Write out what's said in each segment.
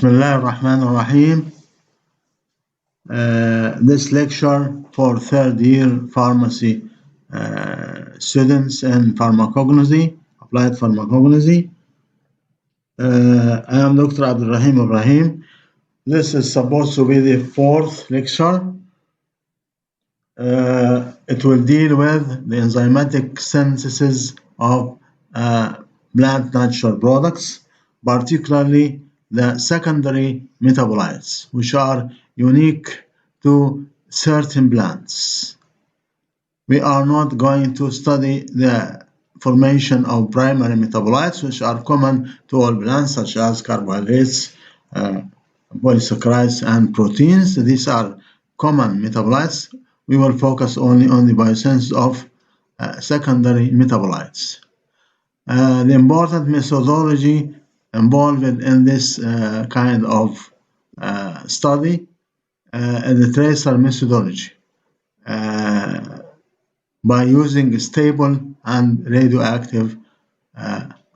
Bismillahirrahmanirrahim. This lecture for third year pharmacy students in pharmacognosy, applied pharmacognosy. I am Dr. Abdalrahim. This is supposed to be the fourth lecture. It will deal with the enzymatic synthesis of plant natural products, particularly the secondary metabolites, which are unique to certain plants. We are not going to study the formation of primary metabolites, which are common to all plants, such as carbohydrates, polysaccharides, and proteins. These are common metabolites. We will focus only on the biosynthesis of secondary metabolites. The important methodology involved in this kind of study is the tracer methodology by using stable and radioactive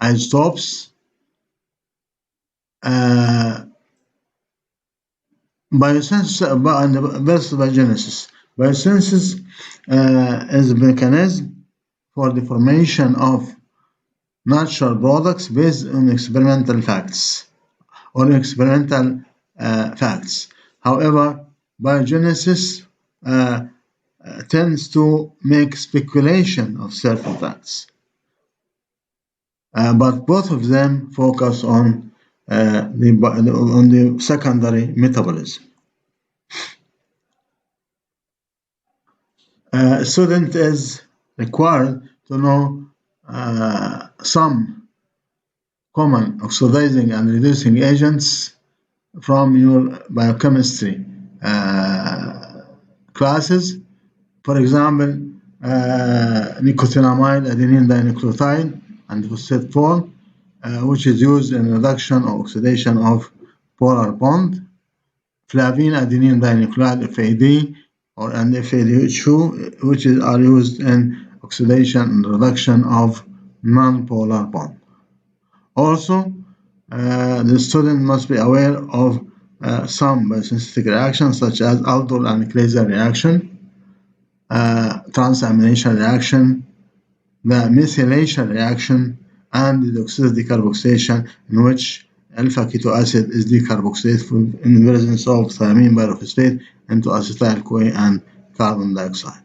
isotopes. Biosynthesis versus biogenesis. Biosynthesis is a mechanism for the formation of natural products based on experimental facts. However, biogenesis tends to make speculation of certain facts. But both of them focus on the secondary metabolism. A student is required to know some common oxidizing and reducing agents from your biochemistry classes. For example, nicotinamide adenine dinucleotide and phosphate form, which is used in reduction or oxidation of polar bond. Flavine adenine dinucleotide FAD and FADH2, which are used in oxidation and reduction of non-polar bond. Also, the student must be aware of some biosynthetic reactions such as aldol and Clazer reaction, transamination reaction, the methylation reaction, and the oxidation decarboxylation, in which alpha keto acid is decarboxylated in the presence of thiamine pyrophosphate into acetyl-CoA and carbon dioxide.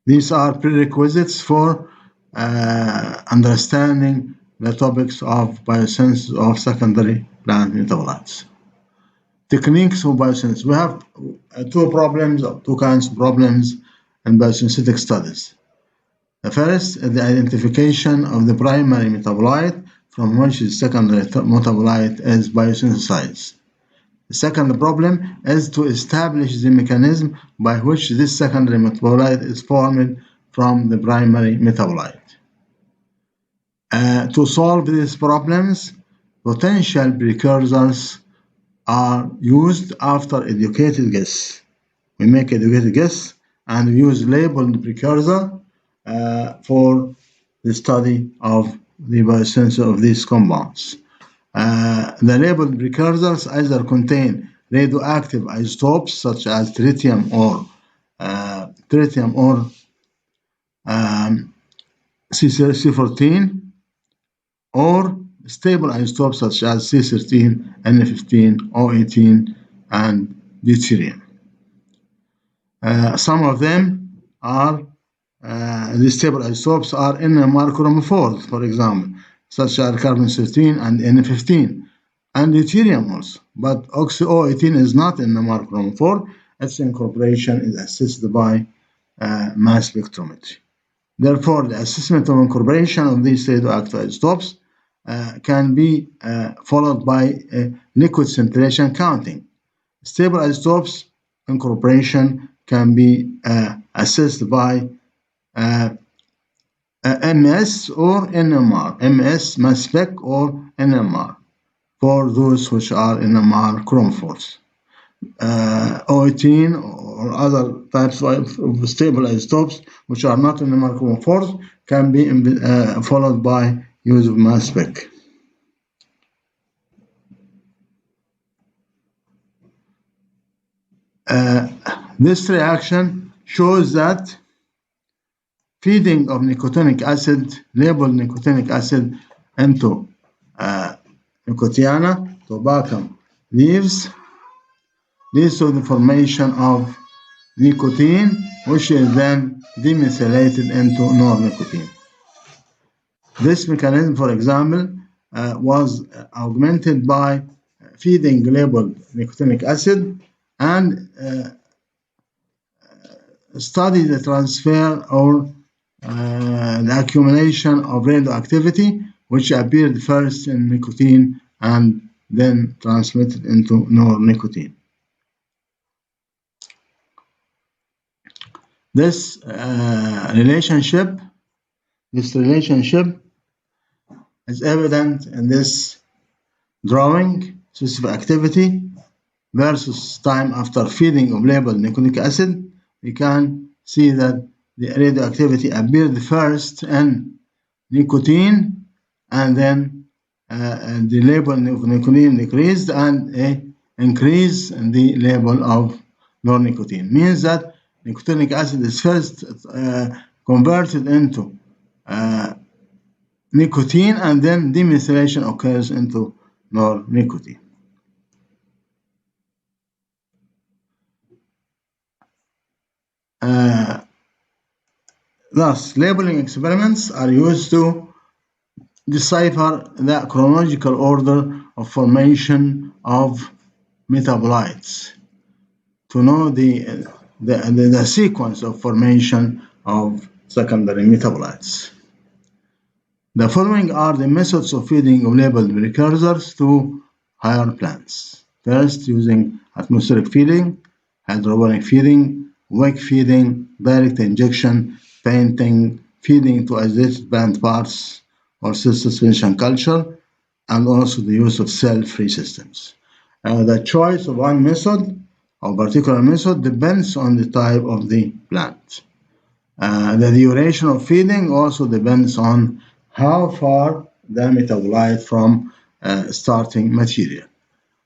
These are prerequisites for understanding the topics of biosynthesis of secondary plant metabolites. Techniques of biosynthesis. We have two kinds of problems in biosynthetic studies. The first is the identification of the primary metabolite from which the secondary metabolite is biosynthesized. The second problem is to establish the mechanism by which this secondary metabolite is formed from the primary metabolite. To solve these problems, potential precursors are used after educated guess. We make educated guess and we use labeled precursor for the study of the biosynthesis of these compounds. The labeled precursors either contain radioactive isotopes such as tritium or C14, or stable isotopes such as C13, N15, O18, and deuterium. Some of them are the stable isotopes are NMR chromophores, for example, such as carbon-13 and N15, and deuterium also. But O18 is not NMR chromophore. Its incorporation is assessed by mass spectrometry. Therefore, the assessment of incorporation of these radioactive isotopes can be followed by liquid scintillation counting. Stable isotopes incorporation can be assessed by MS or NMR, MS mass spec or NMR for those which are NMR chromophores. O18 or other types of stable isotopes which are not NMR chromophores can be followed by use of mass spec. This reaction shows that feeding of nicotinic acid, labeled nicotinic acid, into Nicotiana tobacco leaves leads to the formation of nicotine, which is then demethylated into nornicotine. This mechanism, for example, was augmented by feeding labeled nicotinic acid and study the transfer or the accumulation of radioactivity, which appeared first in nicotine and then transmitted into nornicotine. This relationship is evident in this drawing. Specific activity versus time after feeding of labeled nicotinic acid. We can see that the radioactivity appeared first in nicotine, and then the level of nicotine decreased and increase in the level of nornicotine. Means that nicotinic acid is first converted into nicotine, and then demethylation occurs into nornicotine. Thus, labeling experiments are used to decipher the chronological order of formation of metabolites, to know the sequence of formation of secondary metabolites. The following are the methods of feeding of labeled precursors to higher plants. First, using atmospheric feeding, hydroponic feeding, wick feeding, direct injection, painting, feeding to isolated plant parts or cell suspension culture, and also the use of cell-free systems. The choice of one method or particular method depends on the type of the plant. The duration of feeding also depends on how far the metabolite from starting material.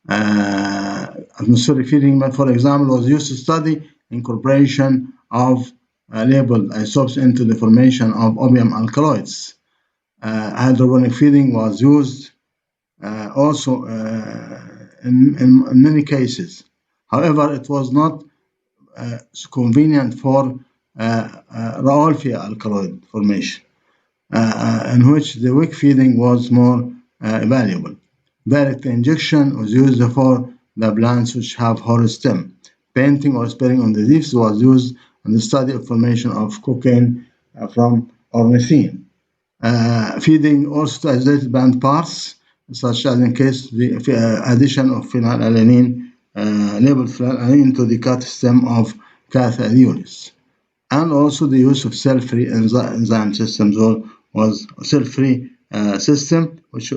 Atmospheric feeding, for example, was used to study incorporation of labeled isotopes into the formation of opium alkaloids. Hydroponic feeding was used also in many cases. However, it was not convenient for Rauwolfia alkaloid formation, in which the wick feeding was more valuable. Direct injection was used for the plants which have hollow stem. Painting or spraying on the leaves was used in the study of formation of cocaine from ornithine. Feeding also to isolated plant parts, such as in case the addition of phenylalanine, labeled phenylalanine to the cut stem of Cathaeolus. And also the use of cell-free enzyme systems, or was a cell-free system which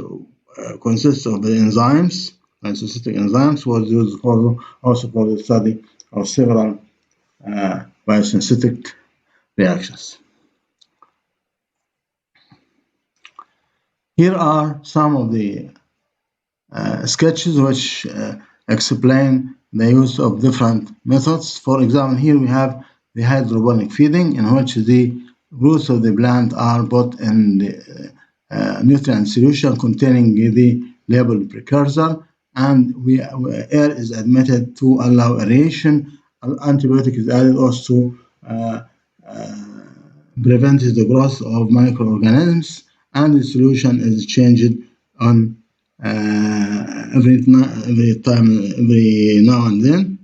consists of the enzymes, synthetic enzymes, was used also for the study of several biosynthetic reactions. Here are some of the sketches which explain the use of different methods. For example, here we have the hydroponic feeding, in which the roots of the plant are put in the nutrient solution containing the labeled precursor, and air is admitted to allow aeration. Antibiotic is added also to prevent the growth of microorganisms, and the solution is changed on every now and then.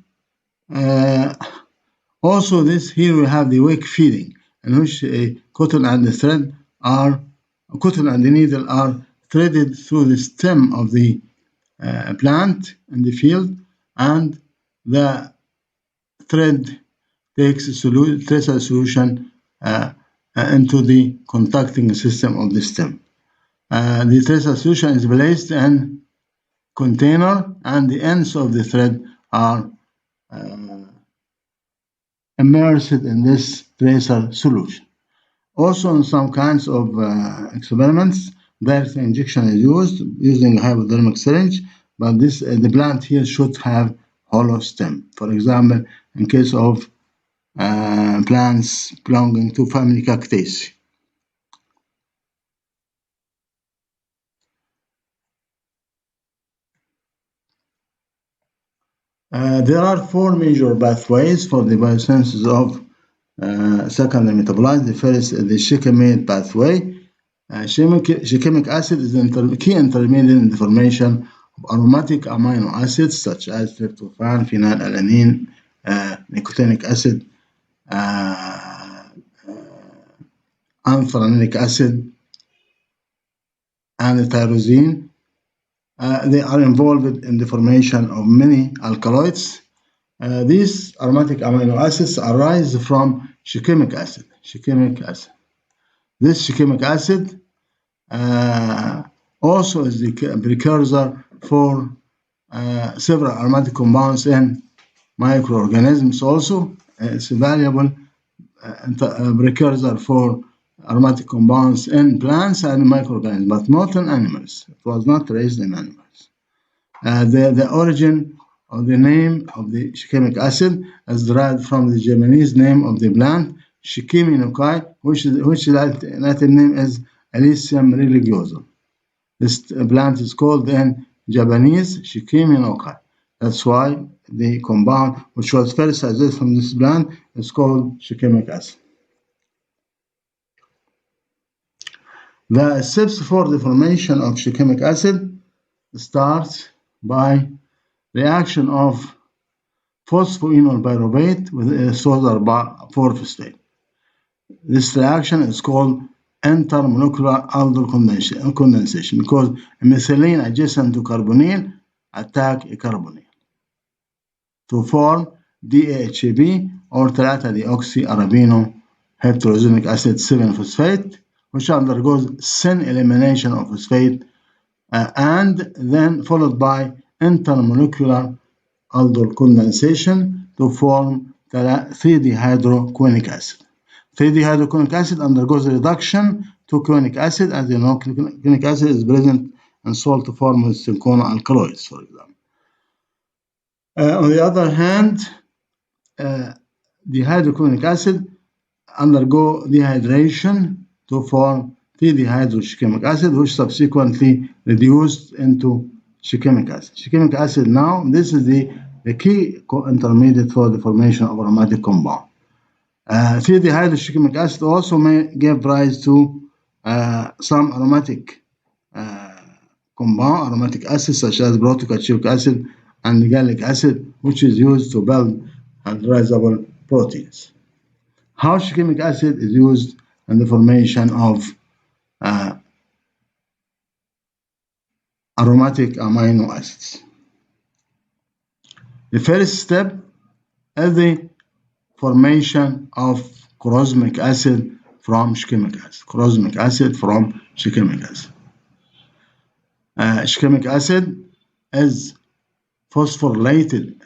Also, here we have the wick feeding, in which cotton and the needle are threaded through the stem of the plant in the field, and the thread takes a tracer solution into the contacting system of the stem. The tracer solution is placed in container, and the ends of the thread are immersed in this tracer solution. Also, in some kinds of experiments, direct injection is used using a hypodermic syringe, but the plant here should have hollow stem. For example, in case of plants belonging to family Cactaceae. There are four major pathways for the biosynthesis of secondary metabolites. The first is the shikimate pathway. Shikimic acid is the key intermediate in the formation of aromatic amino acids such as tryptophan, phenylalanine, nicotinic acid, anthraconic acid, and tyrosine. They are involved in the formation of many alkaloids. These aromatic amino acids arise from shikimic acid. This shikimic acid also is the precursor for several aromatic compounds in microorganisms. Also, it's a valuable precursor for aromatic compounds in plants and microorganisms, but not in animals. It was not raised in animals. The origin of the name of the shikimic acid is derived from the Japanese name of the plant, Shikimi no Kai, which Latin name is Alyssium religiosum. This plant is called in Japanese Shikimi no Kai. That's why the compound which was first isolated from this plant is called shikimic acid. The steps for the formation of shikimic acid starts by reaction of phosphoenol pyruvate with soda 4-phosphate. This reaction is called intermolecular aldol condensation because a methylene adjacent to carbonyl attack a carbonyl to form DAHB or 3-deoxyarabino heterozonic acid 7-phosphate, which undergoes thin elimination of phosphate and then followed by intermolecular aldol condensation to form 3-dehydroquinic acid. 3-dehydroquinic acid undergoes reduction to quinic acid, as you know, quinic acid is present in salt form with cinchona alkaloids, for example. On the other hand, dehydroquinic acid undergo dehydration to form 3-dehydroshikimic acid, which subsequently reduced into shikimic acid. Shikimic acid now, this is the key intermediate for the formation of aromatic compound. 3-dehydroshikimic acid also may give rise to some aromatic compound, aromatic acids such as protocatechuic acid and gallic acid, which is used to build hydrolyzable proteins. How shikimic acid is used in the formation of aromatic amino acids. The first step is the formation of chrosmic acid from shikimic acid. Chrosmic acid from shikimic acid. Shikimic acid is phosphorylated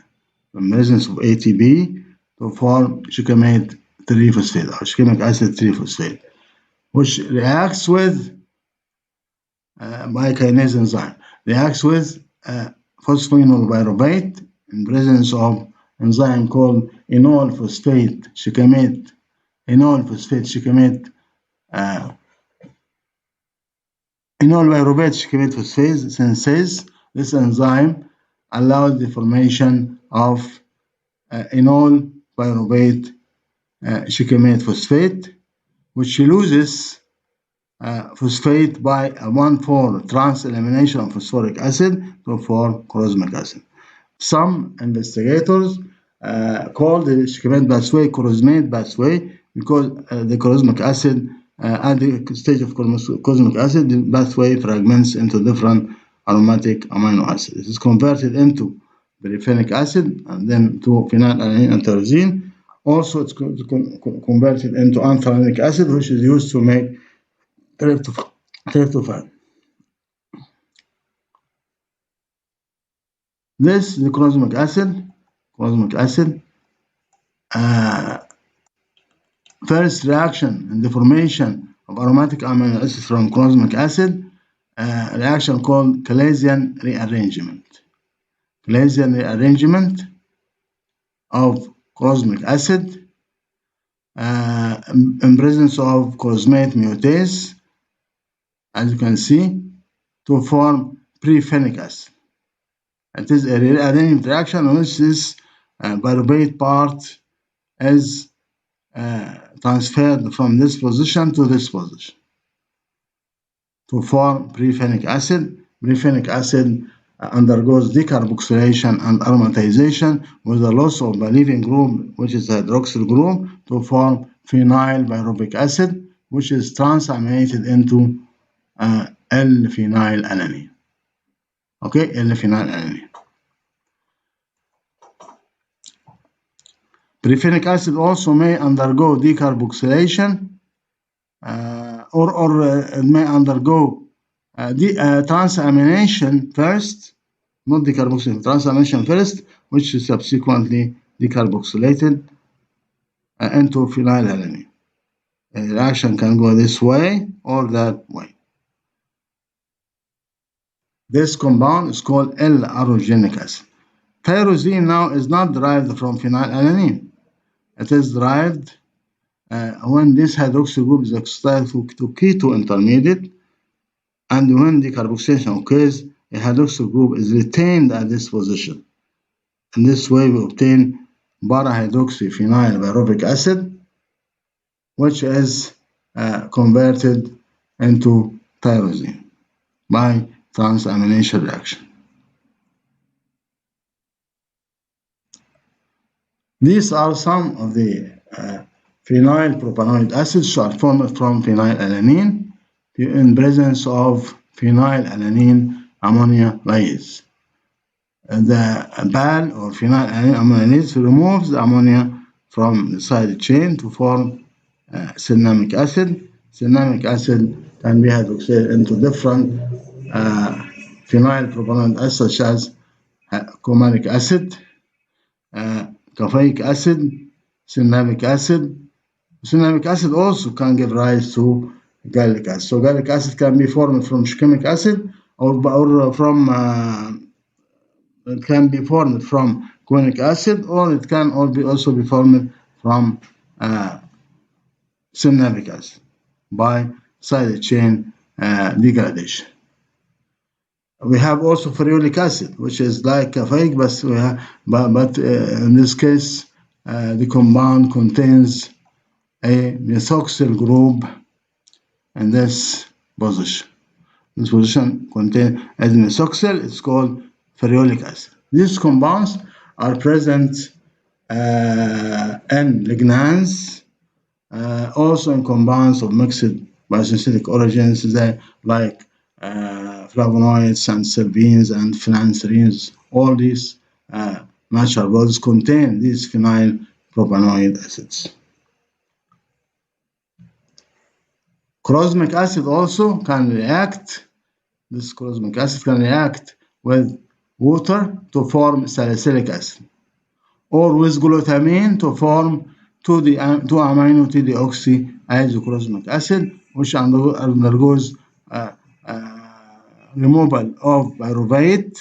in presence of ATP to form shikimate 3-phosphate or shikimic acid 3-phosphate, which reacts with by kinase enzyme, reacts with phosphoenol pyruvate in presence of enzyme called enol phosphate shikimate enol pyruvate shikimate phosphate synthase. This enzyme allows the formation of enol pyruvate shikimate phosphate, which loses phosphate by a 1,4 trans elimination of phosphoric acid to form chrosmic acid. Some investigators call the shikimate pathway chrosmate pathway because the chrosmic acid at the stage of chrosmic acid, the pathway fragments into different aromatic amino acids. It is converted into pyruvic acid and then to phenylalanine and tyrosine. Also, it's converted into anthraconic acid, which is used to make tryptophan. This, the chrosmic acid, first reaction in the formation of aromatic amino acids from chrosmic acid, reaction called Claisian rearrangement. Claisian rearrangement of chromamic acid in presence of chromate mutase, as you can see, to form prephenic acid. It is a real adenine reaction in which this pyruvate part is transferred from this position to this position to form prephenic acid. Prephenic acid undergoes decarboxylation and aromatization with the loss of the leaving group, which is the hydroxyl group, to form phenyl pyruvic acid, which is transaminated into L-phenylalanine. Okay, L-phenylalanine. Prephenic acid also may undergo decarboxylation or it may undergo transamination first, not decarboxylation, transamination first, which is subsequently decarboxylated into phenylalanine. The reaction can go this way or that way. This compound is called L-arogenic acid. Tyrosine now is not derived from phenylalanine. It is derived when this hydroxyl group is oxidized to keto intermediate, and when decarboxylation occurs, a hydroxyl group is retained at this position. In this way, we obtain para-hydroxyphenyl pyruvic acid, which is converted into tyrosine by transamination reaction. These are some of the phenyl propanoid acids which are formed from phenylalanine in presence of phenylalanine ammonia lyase. The PAL or phenylalanine ammonia removes the ammonia from the side chain to form cinnamic acid. Cinnamic acid can be hydroxylated into different phenyl propanoid acids such as chromic acid, caffeic acid, cinnamic acid. Cinnamic acid also can give rise to gallic acid. So gallic acid can be formed from chemic acid or from it can be formed from guanic acid, or it can also be formed from cinnamic acid by side chain degradation. We have also ferulic acid, which is like caffeic, but in this case, the compound contains a methoxyl group in this position. This position contains as methoxyl, it's called ferulic acid. These compounds are present in lignans, also in compounds of mixed biosynthetic origins like flavonoids and serpines and phenanthrines. All these natural products contain these phenyl propanoid acids. Chromamic acid also can react. This chromamic acid can react with water to form salicylic acid, or with glutamine to form 2-amino T-deoxy-isochromamic acid, which undergoes removal of pyruvate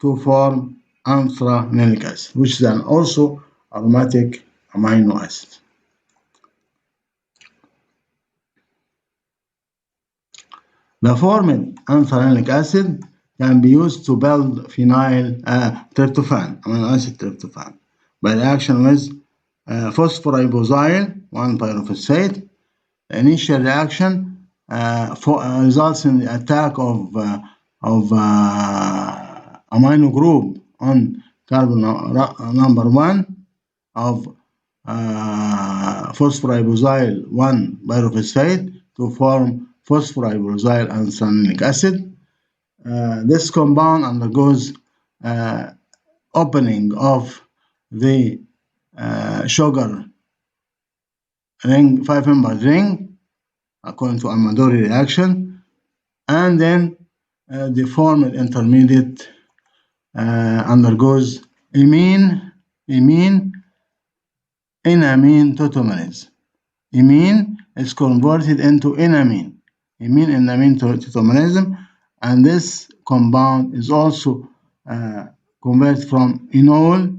to form anthracnonic acid, which is an also aromatic amino acid. The formed anthracnonic acid can be used to build phenyl tryptophan, amino acid tryptophan, by reaction with phosphoribosyl 1-pyrophosphate. The initial reaction results in the attack of amino group on carbon number 1 of phosphoribosyl 1-pyrophosphate to form phosphoribosyl anthracnonic acid. This compound undergoes opening of the sugar ring, 5-membered ring, according to Amadori reaction, and then the formed intermediate undergoes enamine tautomerism. Imine is converted into enamine tautomerism, and this compound is also converted from enol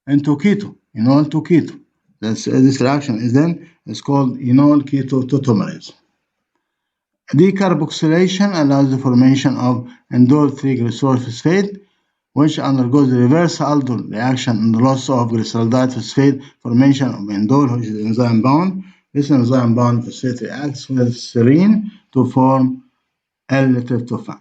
into keto, enol to keto. This reaction is called enol keto tautomerase. Decarboxylation allows the formation of indole 3-glycerol phosphate, which undergoes the reverse aldol reaction and the loss of glyceraldehyde phosphate formation of indole, which is enzyme bound. This enzyme bound phosphate reacts with serine to form L-tryptophan.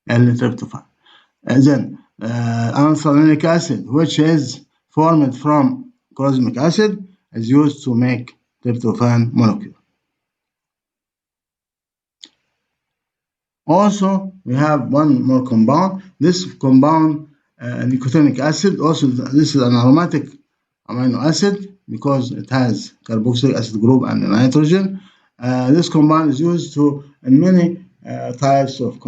Then anthranilic acid, which is formed from chlorosmic acid, is used to make tryptophan molecule. Also, we have one more compound. This compound, nicotinic acid, also this is an aromatic amino acid because it has carboxylic acid group and nitrogen. This compound is used in many types of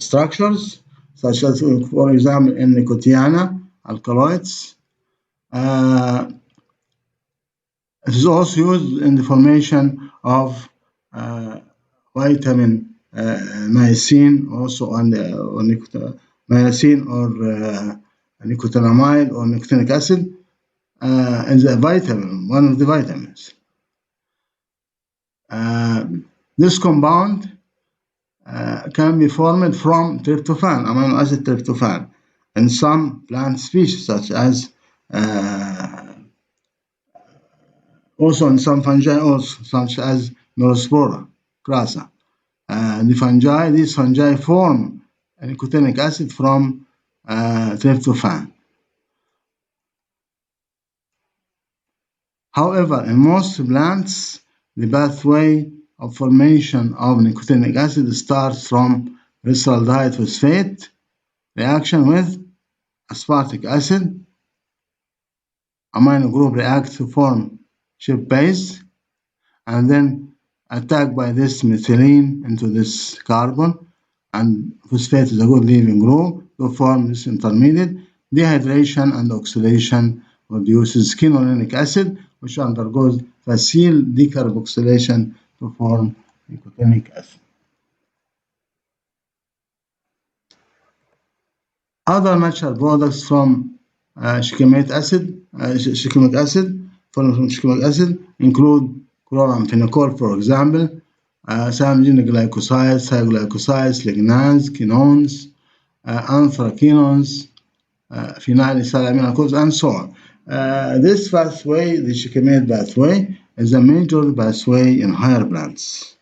structures, such as, for example, in nicotiana alkaloids. It is also used in the formation of vitamin niacin, also on niacin or nicotinamide or nicotinic acid, and the vitamin, one of the vitamins. This compound can be formed from tryptophan, amino acid tryptophan, in some plant species, such as also in some fungi, also such as Neurospora crassa. These fungi form nicotinic acid from tryptophan. However, in most plants, the pathway of formation of nicotinic acid starts from glyceraldehyde phosphate reaction with aspartic acid. Amino group react to form ship base and then attacked by this methylene into this carbon, and phosphate is a good leaving group to form this intermediate. Dehydration and oxidation produces quinolinic acid, which undergoes facile decarboxylation to form nicotinic acid. Other natural products from shikimic acid include chloramphenicol, for example, thymogenic glycosides, thioglycosides, lignans, quinones, anthraquinones, phenylethylamine alcohols, and so on. This pathway, the shikimic pathway, is a major pathway in higher plants.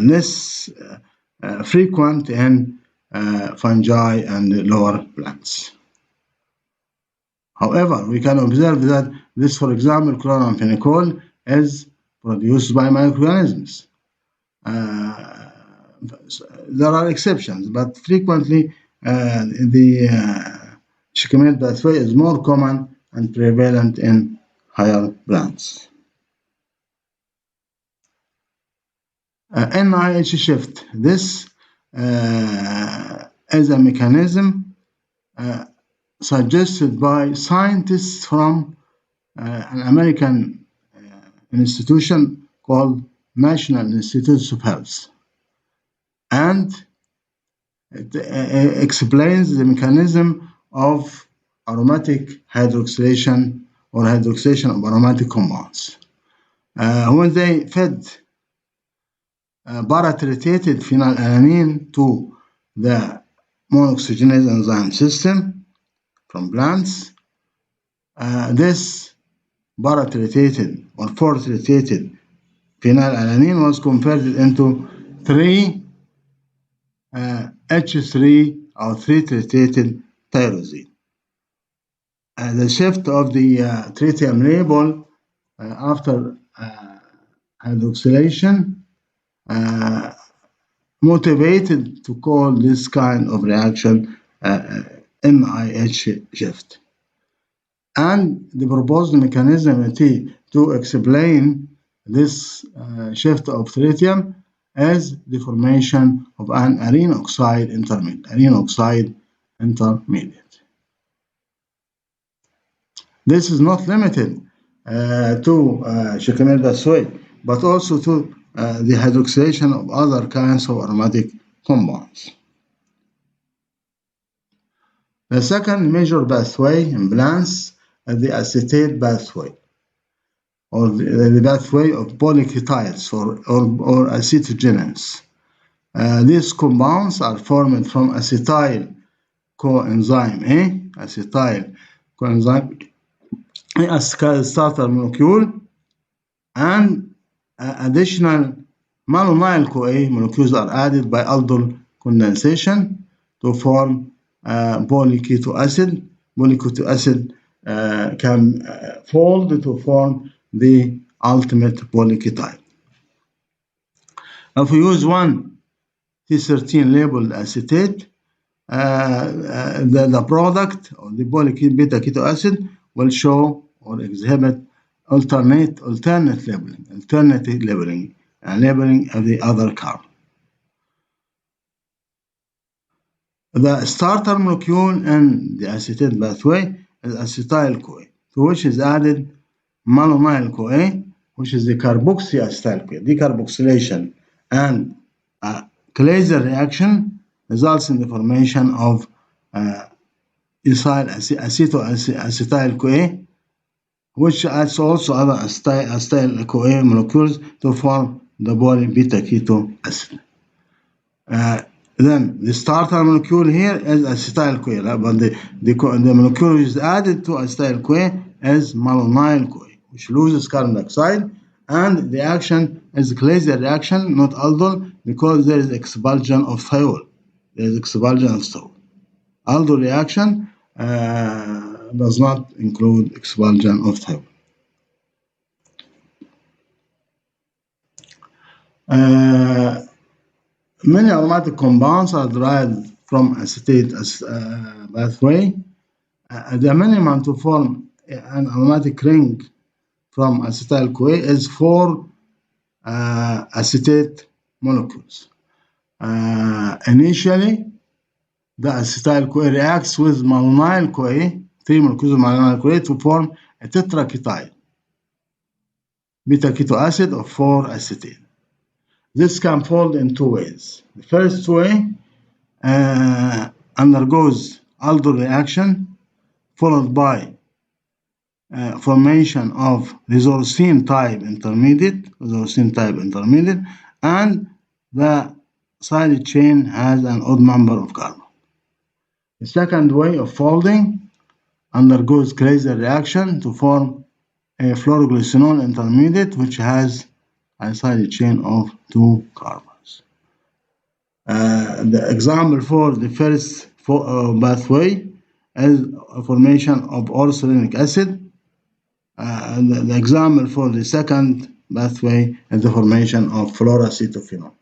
Less frequent in fungi and lower plants. However, we can observe that this, for example, chloramphenicol is produced by microorganisms. There are exceptions, but frequently the shikimic pathway is more common and prevalent in higher plants. NIH shift. This is a mechanism suggested by scientists from an American institution called National Institutes of Health, and it explains the mechanism of aromatic hydroxylation or hydroxylation of aromatic compounds. When they fed paratritated phenylalanine to the monooxygenase enzyme system from plants, this paratritated or 4-tritated phenylalanine was converted into 3-H3 or 3-tritated tyrosine. The shift of the tritium label after hydroxylation motivated to call this kind of reaction NIH shift. And the proposed mechanism to explain this shift of tritium is the formation of an arene oxide intermediate. This is not limited to shikimic pathway, but also to the hydroxylation of other kinds of aromatic compounds. The second major pathway in plants is the acetate pathway, or the pathway of polyketides or acetogenins. These compounds are formed from acetyl coenzyme A, acetyl coenzyme A as starter molecule, and additional malonyl-CoA molecules are added by aldol condensation to form polyketo acid. Polyketo acid can fold to form the ultimate polyketide. If we use one T13 labeled acetate, the product or the beta keto acid will show or exhibit alternate labeling, labeling of the other carbon. The starter molecule in the acetate pathway is acetyl-CoA, to which is added malonyl-CoA, which is the carboxyacetyl-CoA. Decarboxylation and Glaser reaction results in the formation of acetyl-CoA, which adds also other acetyl-CoA molecules to form the beta keto acid. Then the starter molecule here is acetyl-CoA, but the molecule which is added to acetyl-CoA is malonyl-CoA, which loses carbon dioxide, and the action is Glaser reaction, not aldol, because there is expulsion of thiol. Aldol reaction does not include expulsion of thiol. Many aromatic compounds are derived from acetate pathway. The minimum to form an aromatic ring from acetyl-CoA is 4 acetate molecules. Initially, the acetyl-CoA reacts with malonyl-CoA, 3 molecules of malonyl-CoA, to form a tetraketide, beta keto acid of 4 acetate. This can fold in 2 ways. The first way undergoes aldol reaction, followed by formation of resorcine type intermediate, and the side chain has an odd number of carbon. The second way of folding undergoes Glaser reaction to form a fluoroglycinol intermediate, which has a side chain of 2 carbons. The example for the first pathway is a formation of orsolinic acid. The example for the second pathway is the formation of fluoroacetophenol.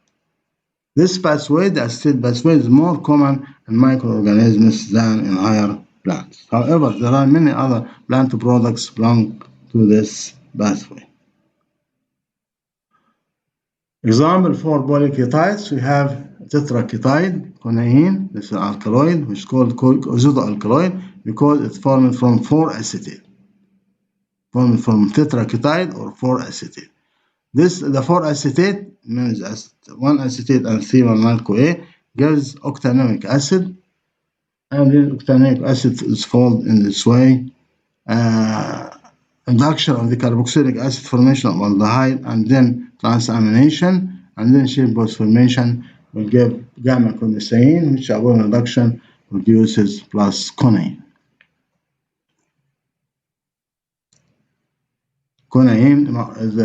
This pathway, the acetate pathway, is more common in microorganisms than in higher plants. However, there are many other plant products belong to this pathway. Example for polyketides, we have tetraketide, conaine, this is an alkaloid, which is called azotoalkaloid because it's formed from 4 acetate. Formed from tetraketide or 4 acetate. The 4 acetate means 1 acetate and 3 malonyl-CoA gives octanoic acid, and this octanoic acid is formed in this way. Induction of the carboxylic acid formation of aldehyde, and then transamination, and then shape bond formation will give gamma condensaine, which upon reduction produces plus conaine. Conaine is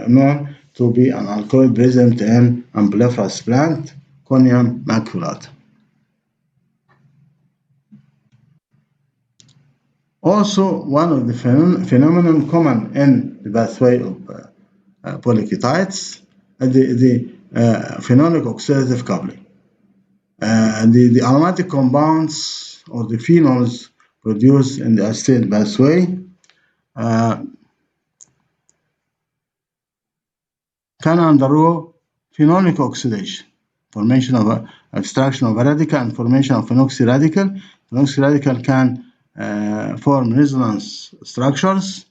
known to be an alkaloid present in umbelliferous plant, Conium maculata. Also, one of the phenomenon common in the pathway of polyketides is the phenolic oxidative coupling. The aromatic compounds or the phenols produced in the acetate pathway can undergo phenolic oxidation, formation of extraction of a radical and formation of phenoxy radical. Phenoxy radical can form resonance structures,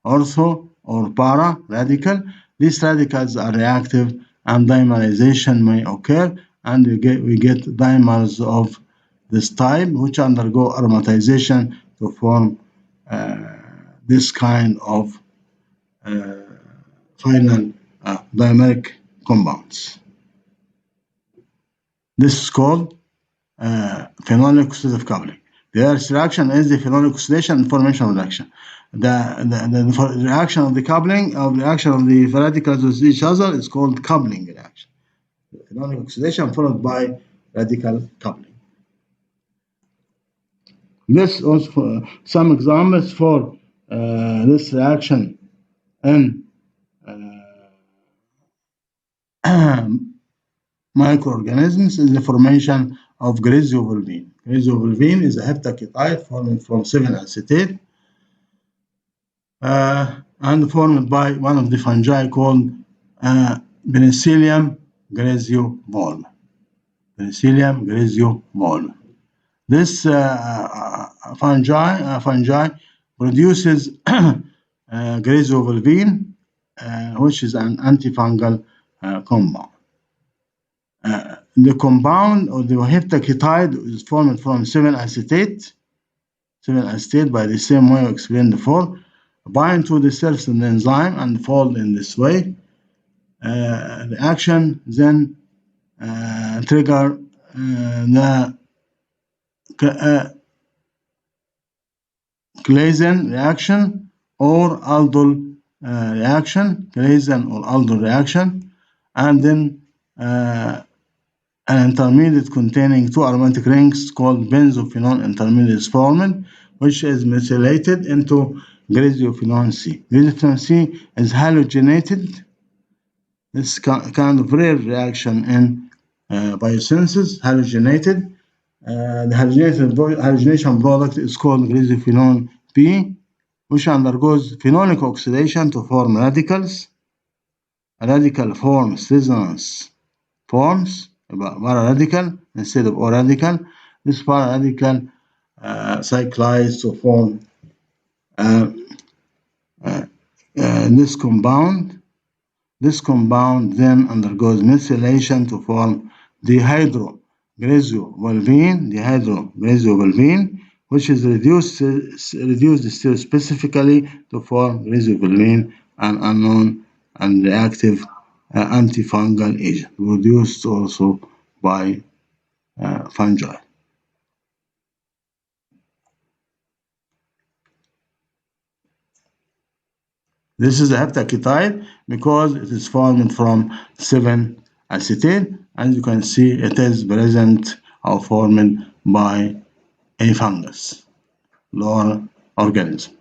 ortho or para radical. These radicals are reactive and dimerization may occur, and we get dimers of this type, which undergo aromatization to form this kind of final dimeric compounds. This is called phenolic oxidative coupling. The first reaction is the phenolic oxidation and formation reaction. The reaction of the coupling of reaction of the radicals with each other is called coupling reaction. Phenolic oxidation followed by radical coupling. This also some examples for this reaction in microorganisms is the formation of griseovolvine. Griseovolvine is a heptaketide formed from 7-acetate and formed by one of the fungi called Penicillium griseovolvum. Penicillium griseovolvum. This fungi produces griseovolvine, which is an antifungal compound. The compound or the heptaketide is formed from 7-acetate by the same way I explained before, bind to the surface of the enzyme and fold in this way. The action then trigger the Claisen reaction or aldol reaction, Claisen or aldol reaction, and then an intermediate containing two aromatic rings called benzophenone intermediate is formed, which is methylated into griseophenone C. Griseophenone C is halogenated. This kind of rare reaction in biosynthesis, halogenated. The halogenation product is called griseophenone P, which undergoes phenolic oxidation to form radicals. A radical forms resonance forms para-radical instead of O-radical. This para-radical cyclize to form this compound. This compound then undergoes methylation to form dihydrogriseovolvine, which is reduced stereospecifically to form griseovolvine, an unknown and reactive antifungal agent produced also by fungi. This is a heptaketide because it is formed from 7-acetate. As you can see, it is present or formed by a fungus, lower organism.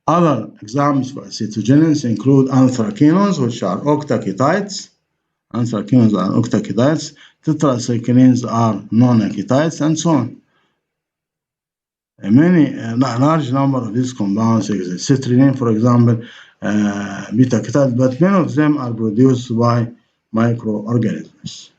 Other examples for acetogenins include anthraquinones, which are octaketides. Anthraquinones are octaketides. Tetracyclines are non-aketides, and so on. A large number of these compounds exist. Citrulline, for example, beta-ketide, but many of them are produced by microorganisms.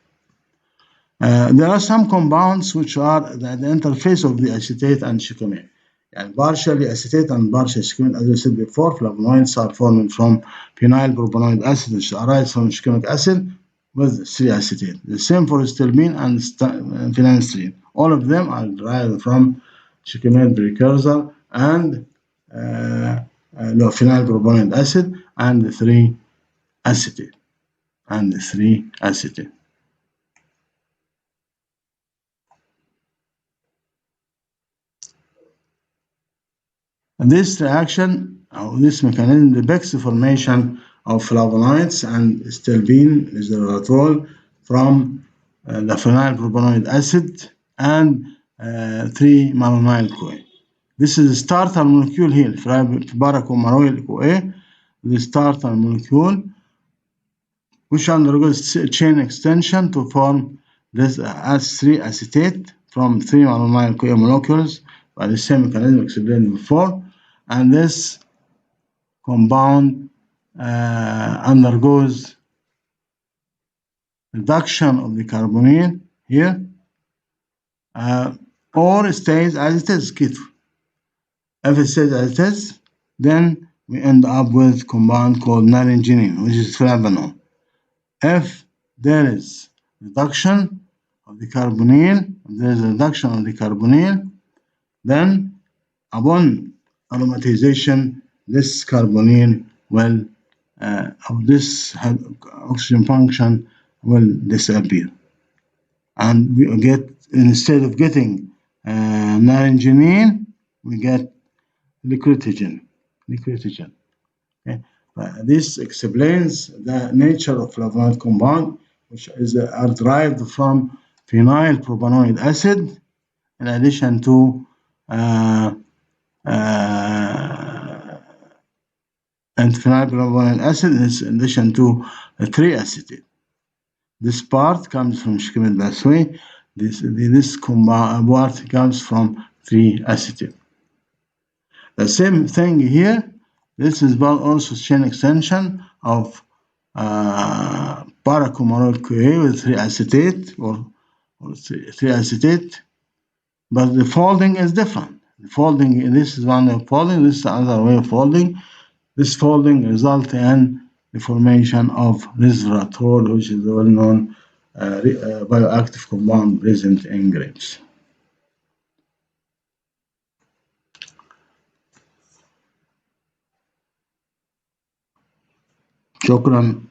There are some compounds which are at the interface of the acetate and shikimate. And partially acetate and partially shikimic, as I said before, flavonoids are formed from phenyl propanoic acid, which arises from shikimic acid with 3-acetate. The same for stilbene and phenylstyrene. All of them are derived from shikimate precursor and phenyl propanoic acid and 3-acetate. This reaction, or this mechanism, depicts the formation of flavonoids and stilbene resveratrol from the phenyl propanoic acid and 3-malonyl-CoA. This is the starter molecule here, para-coumaroyl-CoA, the starter molecule, which undergoes chain extension to form this as 3-acetate from 3-malonyl-CoA molecules by the same mechanism explained before. And this compound undergoes reduction of the carbonyl here, or stays as it is, keto. If it stays as it is, then we end up with a compound called naringenin, which is flavanone. If there is reduction of the carbonyl. If there is a reduction of the carbonyl, then upon aromatization, this carbonyl will, of this oxygen function will disappear. And we get, instead of getting naringenin, we get liquidity. Okay? This explains the nature of flavonoid compound, which are derived from phenylpropanoic acid, in addition to and phenylpropanoic acid, in addition to triacetate. This part comes from Schmidt pathway. This part comes from triacetate. The same thing here. This is also chain extension of paracoumarol CoA with triacetate or triacetate, but the folding is different. The folding, this is one way of folding, this is another way of folding. This folding results in the formation of resveratrol, which is the well-known bioactive compound present in grapes. شكرا.